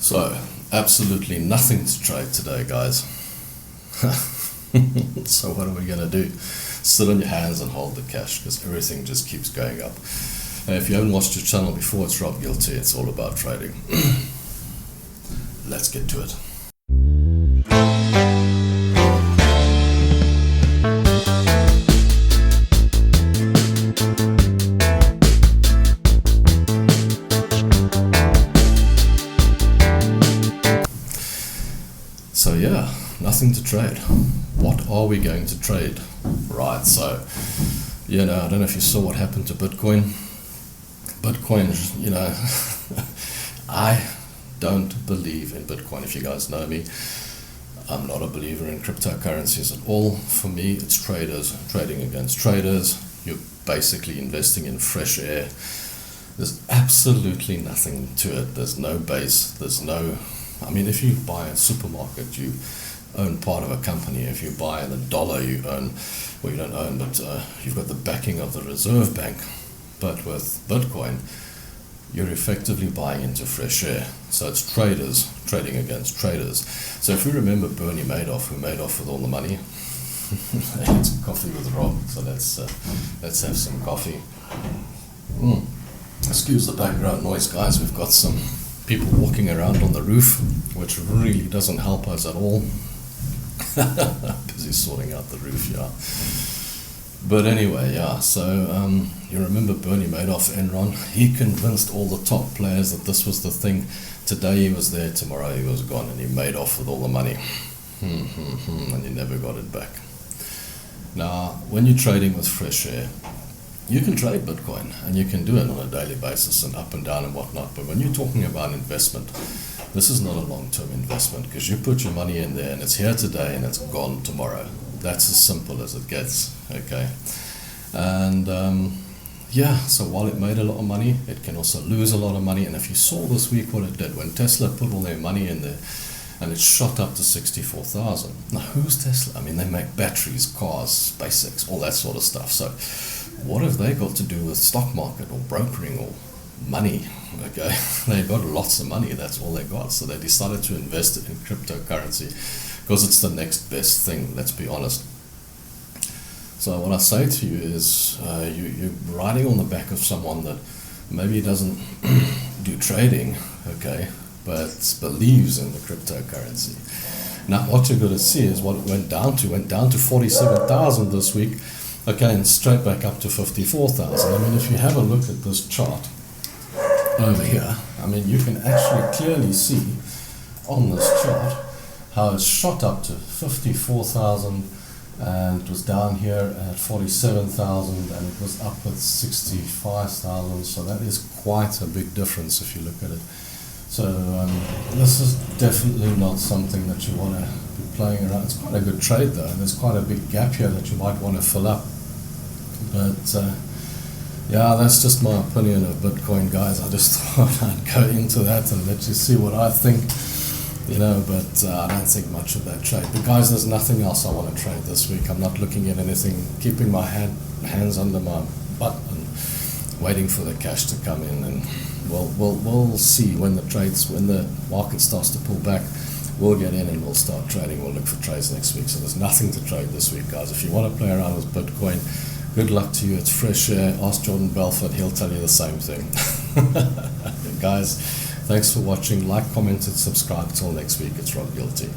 So, absolutely nothing to trade today, guys. So what are we going to do? Sit on your hands and hold the cash, because everything just keeps going up. If you haven't watched your channel before, it's Rob Guilty. It's all about trading. Let's get to it. So yeah, nothing to trade. What are we going to trade? Right, so, I don't know if you saw what happened to Bitcoin. Bitcoin, I don't believe in Bitcoin. If you guys know me, I'm not a believer in cryptocurrencies at all. For me, it's traders trading against traders. You're basically investing in fresh air. There's absolutely nothing to it. There's no base. If you buy a supermarket, you own part of a company. If you buy the dollar, you own, well, you don't own, but you've got the backing of the Reserve Bank. But with Bitcoin, you're effectively buying into fresh air. So it's traders trading against traders. So if we remember Bernie Madoff, who made off with all the money, I had some coffee with Rob, so let's have some coffee. Excuse the background noise, guys. We've got some people walking around on the roof, which really doesn't help us at all. Busy sorting out the roof, yeah. But anyway, yeah, so you remember Bernie Madoff, Enron? He convinced all the top players that this was the thing. Today he was there, tomorrow he was gone, and he made off with all the money. And he never got it back. Now, when you're trading with fresh air, you can trade Bitcoin, and you can do it on a daily basis and up and down and whatnot. But when you're talking about investment, this is not a long-term investment, because you put your money in there and it's here today and it's gone tomorrow. That's as simple as it gets, okay? And so while it made a lot of money, it can also lose a lot of money. And if you saw this week what it did, when Tesla put all their money in there and it shot up to 64,000. Now, who's Tesla? They make batteries, cars, SpaceX, all that sort of stuff. So what have they got to do with stock market or brokering or money? Okay, they got lots of money, that's all they got. So they decided to invest in cryptocurrency because it's the next best thing, let's be honest. So what I say to you is you're riding on the back of someone that maybe doesn't do trading, okay, but believes in the cryptocurrency. Now what you're going to see is what it went down to 47,000 this week, okay, and straight back up to 54,000. If you have a look at this chart over here, you can actually clearly see on this chart how it's shot up to 54,000 and it was down here at 47,000 and it was up at 65,000. So that is quite a big difference if you look at it. So this is definitely not something that you want to be playing around. It's quite a good trade though, and there's quite a big gap here that you might want to fill up. But yeah, that's just my opinion of Bitcoin, guys. I just thought I'd go into that and let you see what I think, but I don't think much of that trade. But guys, there's nothing else I want to trade this week. I'm not looking at anything, keeping my hands under my butt and waiting for the cash to come in. And we'll see when the market starts to pull back. We'll get in and we'll start trading. We'll look for trades next week. So there's nothing to trade this week, guys. If you want to play around with Bitcoin, good luck to you. It's fresh air. Ask Jordan Belfort. He'll tell you the same thing. Guys, thanks for watching. Like, comment, and subscribe. Till next week, it's Rob Guilty.